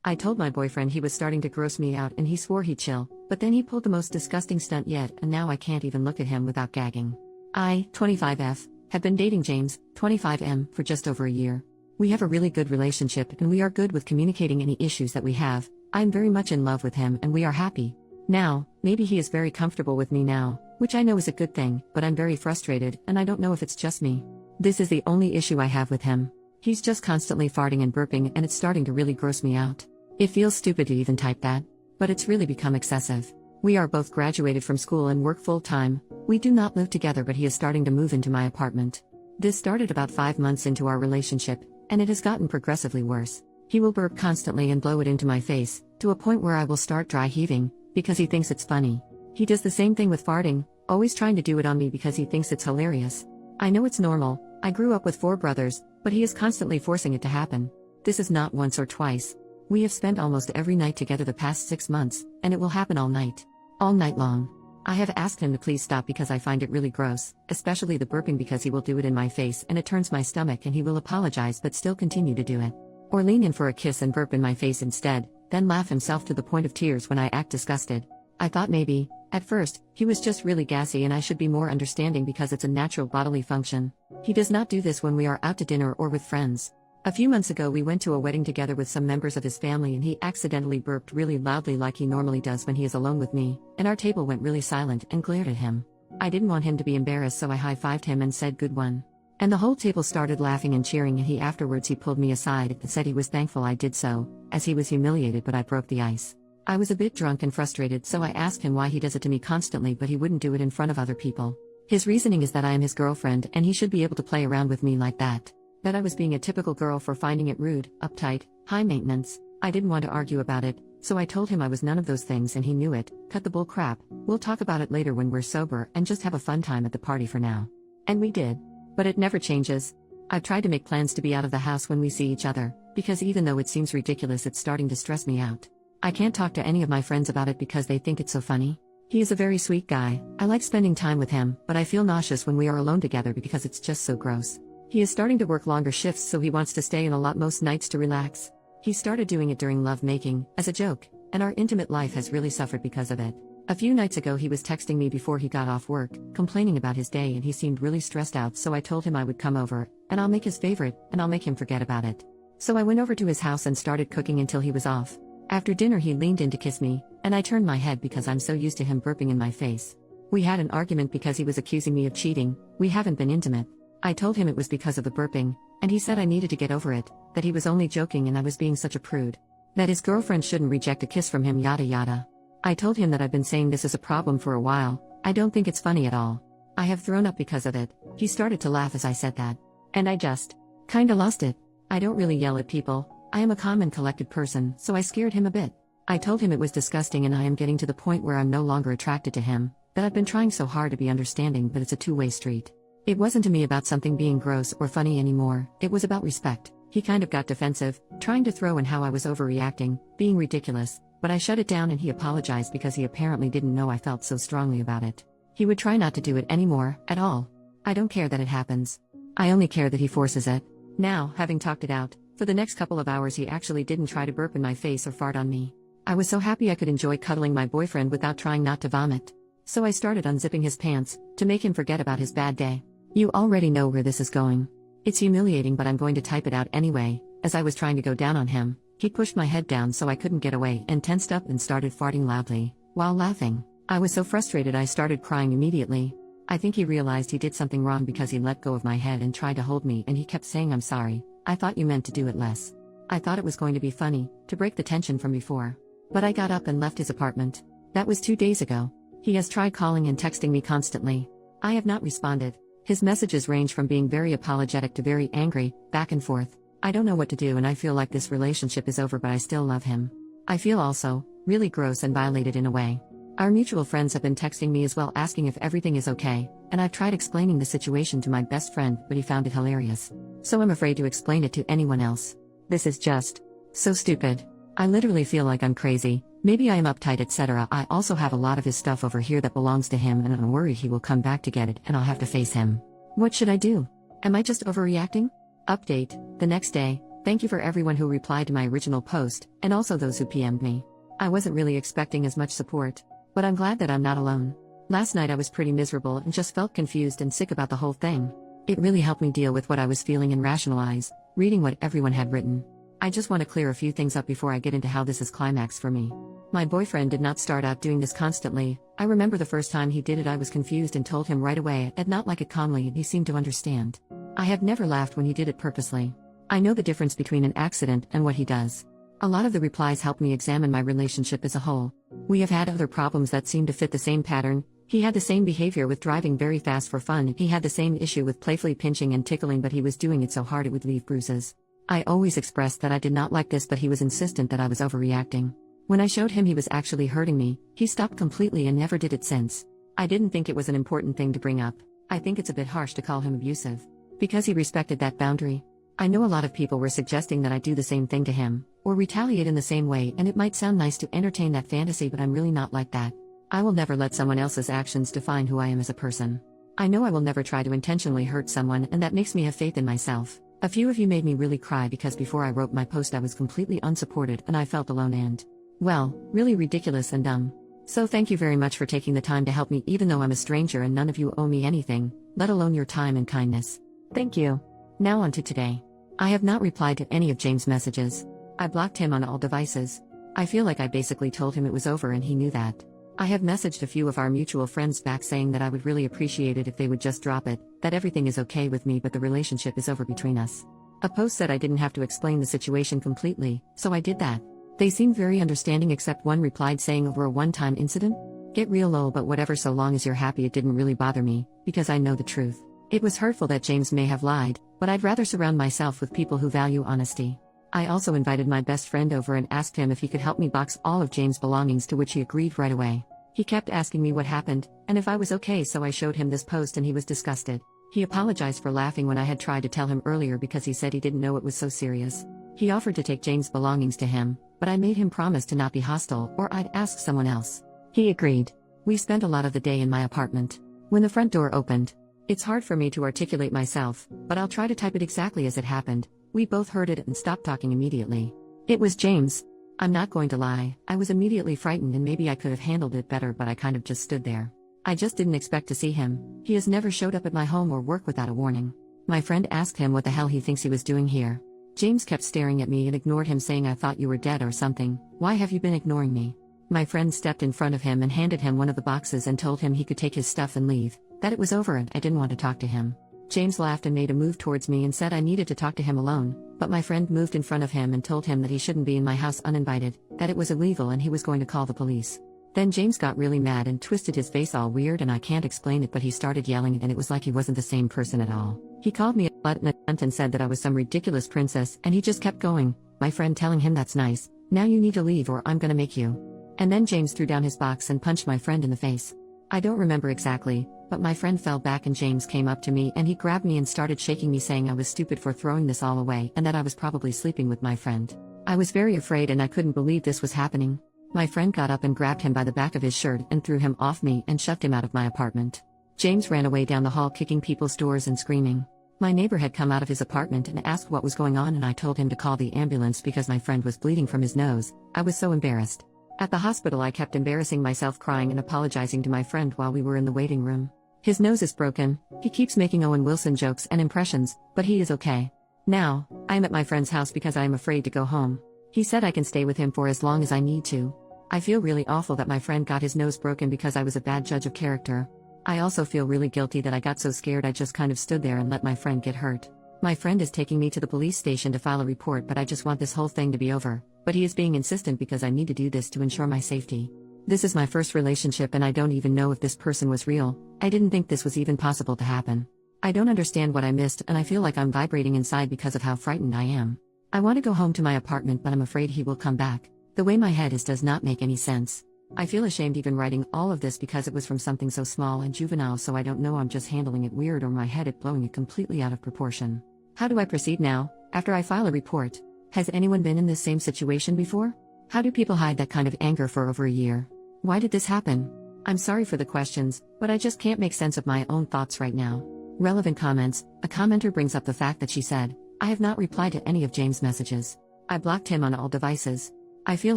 I told my boyfriend he was starting to gross me out and he swore he'd chill, but then he pulled the most disgusting stunt yet and now I can't even look at him without gagging. I, 25F, have been dating James, 25M, for just over a year. We have a really good relationship and we are good with communicating any issues that we have. I'm very much in love with him and we are happy. Now, maybe he is very comfortable with me now, which I know is a good thing, but I'm very frustrated and I don't know if it's just me. This is the only issue I have with him. He's just constantly farting and burping and it's starting to really gross me out. It feels stupid to even type that, but it's really become excessive. We are both graduated from school and work full-time. We do not live together, but he is starting to move into my apartment. This started about 5 months into our relationship, and it has gotten progressively worse. He will burp constantly and blow it into my face, to a point where I will start dry heaving, because he thinks it's funny. He does the same thing with farting, always trying to do it on me because he thinks it's hilarious. I know it's normal, I grew up with 4 brothers, but he is constantly forcing it to happen. This is not once or twice. We have spent almost every night together the past 6 months, and it will happen all night. All night long. I have asked him to please stop because I find it really gross, especially the burping because he will do it in my face and it turns my stomach and he will apologize but still continue to do it. Or lean in for a kiss and burp in my face instead, then laugh himself to the point of tears when I act disgusted. I thought maybe, at first, he was just really gassy and I should be more understanding because it's a natural bodily function. He does not do this when we are out to dinner or with friends. A few months ago we went to a wedding together with some members of his family and he accidentally burped really loudly like he normally does when he is alone with me, and our table went really silent and glared at him. I didn't want him to be embarrassed so I high-fived him and said good one. And the whole table started laughing and cheering and he afterwards pulled me aside and said he was thankful I did so, as he was humiliated but I broke the ice. I was a bit drunk and frustrated so I asked him why he does it to me constantly but he wouldn't do it in front of other people. His reasoning is that I am his girlfriend and he should be able to play around with me like that. That I was being a typical girl for finding it rude, uptight, high maintenance. I didn't want to argue about it, so I told him I was none of those things and he knew it. Cut the bull crap, we'll talk about it later when we're sober and just have a fun time at the party for now. And we did. But it never changes. I've tried to make plans to be out of the house when we see each other, because even though it seems ridiculous it's starting to stress me out. I can't talk to any of my friends about it because they think it's so funny. He is a very sweet guy, I like spending time with him, but I feel nauseous when we are alone together because it's just so gross. He is starting to work longer shifts so he wants to stay in a lot most nights to relax. He started doing it during love making, as a joke, and our intimate life has really suffered because of it. A few nights ago he was texting me before he got off work, complaining about his day and he seemed really stressed out so I told him I would come over, and I'll make his favorite, and I'll make him forget about it. So I went over to his house and started cooking until he was off. After dinner he leaned in to kiss me, and I turned my head because I'm so used to him burping in my face. We had an argument because he was accusing me of cheating. We haven't been intimate. I told him it was because of the burping, and he said I needed to get over it, that he was only joking and I was being such a prude. That his girlfriend shouldn't reject a kiss from him yada yada. I told him that I've been saying this is a problem for a while, I don't think it's funny at all. I have thrown up because of it. He started to laugh as I said that. And I just kinda lost it. I don't really yell at people, I am a calm and collected person, so I scared him a bit. I told him it was disgusting and I am getting to the point where I'm no longer attracted to him, that I've been trying so hard to be understanding but it's a two-way street. It wasn't to me about something being gross or funny anymore, it was about respect. He kind of got defensive, trying to throw in how I was overreacting, being ridiculous, but I shut it down and he apologized because he apparently didn't know I felt so strongly about it. He would try not to do it anymore, at all. I don't care that it happens. I only care that he forces it. Now, having talked it out, for the next couple of hours he actually didn't try to burp in my face or fart on me. I was so happy I could enjoy cuddling my boyfriend without trying not to vomit. So I started unzipping his pants, to make him forget about his bad day. You already know where this is going. It's humiliating but I'm going to type it out anyway. As I was trying to go down on him, he pushed my head down so I couldn't get away and tensed up and started farting loudly, while laughing. I was so frustrated I started crying immediately. I think he realized he did something wrong because he let go of my head and tried to hold me and he kept saying I'm sorry, I thought you meant to do it less. I thought it was going to be funny, to break the tension from before. But I got up and left his apartment. That was 2 days ago. He has tried calling and texting me constantly. I have not responded. His messages range from being very apologetic to very angry, back and forth. I don't know what to do and I feel like this relationship is over but I still love him. I feel also really gross and violated in a way. Our mutual friends have been texting me as well asking if everything is okay, and I've tried explaining the situation to my best friend but he found it hilarious. So I'm afraid to explain it to anyone else. This is just so stupid. I literally feel like I'm crazy. Maybe I am uptight etc. I also have a lot of his stuff over here that belongs to him and I'm worried he will come back to get it and I'll have to face him. What should I do? Am I just overreacting? Update, the next day, Thank you for everyone who replied to my original post, and also those who PM'd me. I wasn't really expecting as much support, but I'm glad that I'm not alone. Last night I was pretty miserable and just felt confused and sick about the whole thing. It really helped me deal with what I was feeling and rationalize, reading what everyone had written. I just want to clear a few things up before I get into how this is climax for me. My boyfriend did not start out doing this constantly. I remember the first time he did it I was confused and told him right away I'd not like it calmly and he seemed to understand. I have never laughed when he did it purposely. I know the difference between an accident and what he does. A lot of the replies helped me examine my relationship as a whole. We have had other problems that seem to fit the same pattern. He had the same behavior with driving very fast for fun. He had the same issue with playfully pinching and tickling, but he was doing it so hard it would leave bruises. I always expressed that I did not like this, but he was insistent that I was overreacting. When I showed him he was actually hurting me, he stopped completely and never did it since. I didn't think it was an important thing to bring up. I think it's a bit harsh to call him abusive. Because he respected that boundary. I know a lot of people were suggesting that I do the same thing to him, or retaliate in the same way, and it might sound nice to entertain that fantasy, but I'm really not like that. I will never let someone else's actions define who I am as a person. I know I will never try to intentionally hurt someone, and that makes me have faith in myself. A few of you made me really cry because before I wrote my post I was completely unsupported and I felt alone and, well, really ridiculous and dumb. So thank you very much for taking the time to help me, even though I'm a stranger and none of you owe me anything, let alone your time and kindness. Thank you. Now on to today. I have not replied to any of James' messages. I blocked him on all devices. I feel like I basically told him it was over and he knew that. I have messaged a few of our mutual friends back saying that I would really appreciate it if they would just drop it, that everything is okay with me but the relationship is over between us. A post said I didn't have to explain the situation completely, so I did that. They seemed very understanding except one replied saying over a one-time incident? Get real lol, but whatever, so long as you're happy. It didn't really bother me, because I know the truth. It was hurtful that James may have lied, but I'd rather surround myself with people who value honesty. I also invited my best friend over and asked him if he could help me box all of James' belongings, to which he agreed right away. He kept asking me what happened, and if I was okay, so I showed him this post and he was disgusted. He apologized for laughing when I had tried to tell him earlier because he said he didn't know it was so serious. He offered to take James' belongings to him, but I made him promise to not be hostile or I'd ask someone else. He agreed. We spent a lot of the day in my apartment. When the front door opened, it's hard for me to articulate myself, but I'll try to type it exactly as it happened. We both heard it and stopped talking immediately. It was James. I'm not going to lie, I was immediately frightened and maybe I could have handled it better, but I kind of just stood there. I just didn't expect to see him. He has never showed up at my home or work without a warning. My friend asked him what the hell he thinks he was doing here. James kept staring at me and ignored him, saying, I thought you were dead or something. Why have you been ignoring me? My friend stepped in front of him and handed him one of the boxes and told him he could take his stuff and leave, that it was over and I didn't want to talk to him. James laughed and made a move towards me and said I needed to talk to him alone, but my friend moved in front of him and told him that he shouldn't be in my house uninvited, that it was illegal and he was going to call the police. Then James got really mad and twisted his face all weird, and I can't explain it, but he started yelling and it was like he wasn't the same person at all. He called me a slut and a cunt and said that I was some ridiculous princess, and he just kept going, my friend telling him that's nice, now you need to leave or I'm gonna make you. And then James threw down his box and punched my friend in the face. I don't remember exactly, but my friend fell back and James came up to me and he grabbed me and started shaking me, saying I was stupid for throwing this all away and that I was probably sleeping with my friend. I was very afraid and I couldn't believe this was happening. My friend got up and grabbed him by the back of his shirt and threw him off me and shoved him out of my apartment. James ran away down the hall kicking people's doors and screaming. My neighbor had come out of his apartment and asked what was going on, and I told him to call the ambulance because my friend was bleeding from his nose. I was so embarrassed. At the hospital I kept embarrassing myself, crying and apologizing to my friend while we were in the waiting room. His nose is broken, he keeps making Owen Wilson jokes and impressions, but he is okay. Now, I am at my friend's house because I am afraid to go home. He said I can stay with him for as long as I need to. I feel really awful that my friend got his nose broken because I was a bad judge of character. I also feel really guilty that I got so scared I just kind of stood there and let my friend get hurt. My friend is taking me to the police station to file a report, but I just want this whole thing to be over. But he is being insistent because I need to do this to ensure my safety. This is my first relationship and I don't even know if this person was real. I didn't think this was even possible to happen. I don't understand what I missed and I feel like I'm vibrating inside because of how frightened I am. I want to go home to my apartment, but I'm afraid he will come back. The way my head is does not make any sense. I feel ashamed even writing all of this because it was from something so small and juvenile, so I don't know, I'm just handling it weird or my head is blowing it completely out of proportion. How do I proceed now, after I file a report? Has anyone been in this same situation before? How do people hide that kind of anger for over a year? Why did this happen? I'm sorry for the questions, but I just can't make sense of my own thoughts right now. Relevant comments. A commenter brings up the fact that she said, I have not replied to any of James' messages. I blocked him on all devices. I feel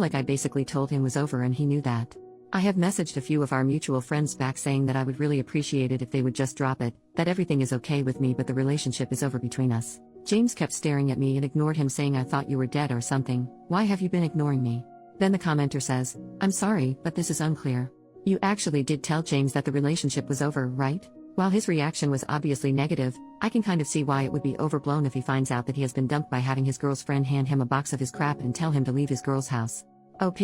like I basically told him it was over and he knew that. I have messaged a few of our mutual friends back saying that I would really appreciate it if they would just drop it, that everything is okay with me but the relationship is over between us. James kept staring at me and ignored him, saying I thought you were dead or something. Why have you been ignoring me? Then the commenter says, I'm sorry, but this is unclear. You actually did tell James that the relationship was over, right? While his reaction was obviously negative, I can kind of see why it would be overblown if he finds out that he has been dumped by having his girl's friend hand him a box of his crap and tell him to leave his girl's house. OP,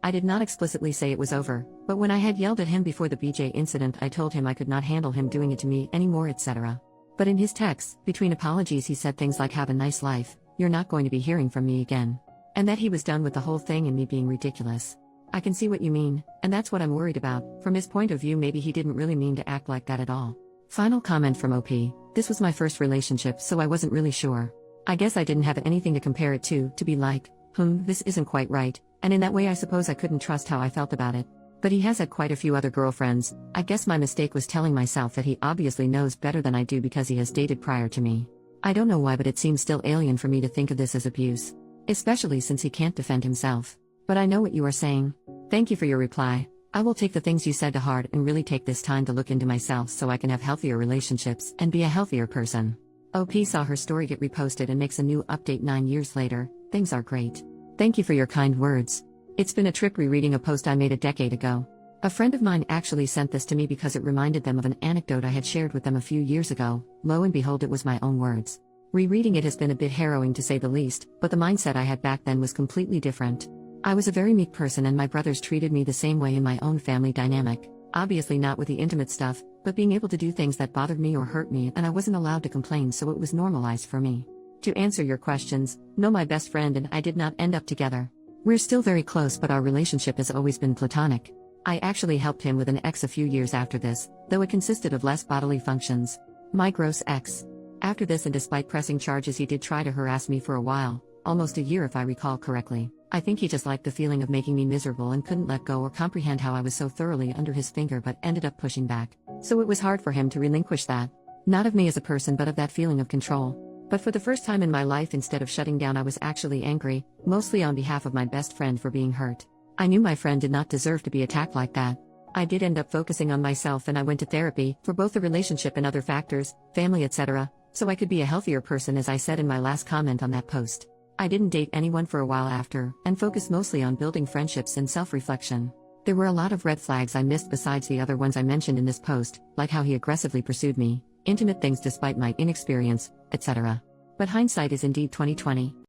I did not explicitly say it was over, but when I had yelled at him before the BJ incident, I told him I could not handle him doing it to me anymore, etc. But in his texts, between apologies, he said things like have a nice life, you're not going to be hearing from me again. And that he was done with the whole thing and me being ridiculous. I can see what you mean, and that's what I'm worried about. From his point of view, maybe he didn't really mean to act like that at all. Final comment from OP, this was my first relationship, so I wasn't really sure. I guess I didn't have anything to compare it to be like, this isn't quite right, and in that way I suppose I couldn't trust how I felt about it. But he has had quite a few other girlfriends. I guess my mistake was telling myself that he obviously knows better than I do because he has dated prior to me. I don't know why, but it seems still alien for me to think of this as abuse. Especially since he can't defend himself. But I know what you are saying. Thank you for your reply. I will take the things you said to heart and really take this time to look into myself so I can have healthier relationships and be a healthier person. OP saw her story get reposted and makes a new update 9 years later. Things are great. Thank you for your kind words. It's been a trip rereading a post I made a decade ago. A friend of mine actually sent this to me because it reminded them of an anecdote I had shared with them a few years ago. Lo and behold, it was my own words. Rereading it has been a bit harrowing to say the least, but the mindset I had back then was completely different. I was a very meek person and my brothers treated me the same way in my own family dynamic, obviously not with the intimate stuff, but being able to do things that bothered me or hurt me, and I wasn't allowed to complain, so it was normalized for me. To answer your questions, no, my best friend and I did not end up together. We're still very close, but our relationship has always been platonic. I actually helped him with an ex a few years after this, though it consisted of less bodily functions. My gross ex. After this, and despite pressing charges, he did try to harass me for a while, almost a year if I recall correctly. I think he just liked the feeling of making me miserable and couldn't let go or comprehend how I was so thoroughly under his finger, but ended up pushing back. So it was hard for him to relinquish that. Not of me as a person, but of that feeling of control. But for the first time in my life, instead of shutting down, I was actually angry, mostly on behalf of my best friend for being hurt. I knew my friend did not deserve to be attacked like that. I did end up focusing on myself, and I went to therapy, for both the relationship and other factors, family, etc., so I could be a healthier person, as I said in my last comment on that post. I didn't date anyone for a while after, and focused mostly on building friendships and self-reflection. There were a lot of red flags I missed besides the other ones I mentioned in this post, like how he aggressively pursued me, intimate things despite my inexperience, etc. But hindsight is indeed 20/20.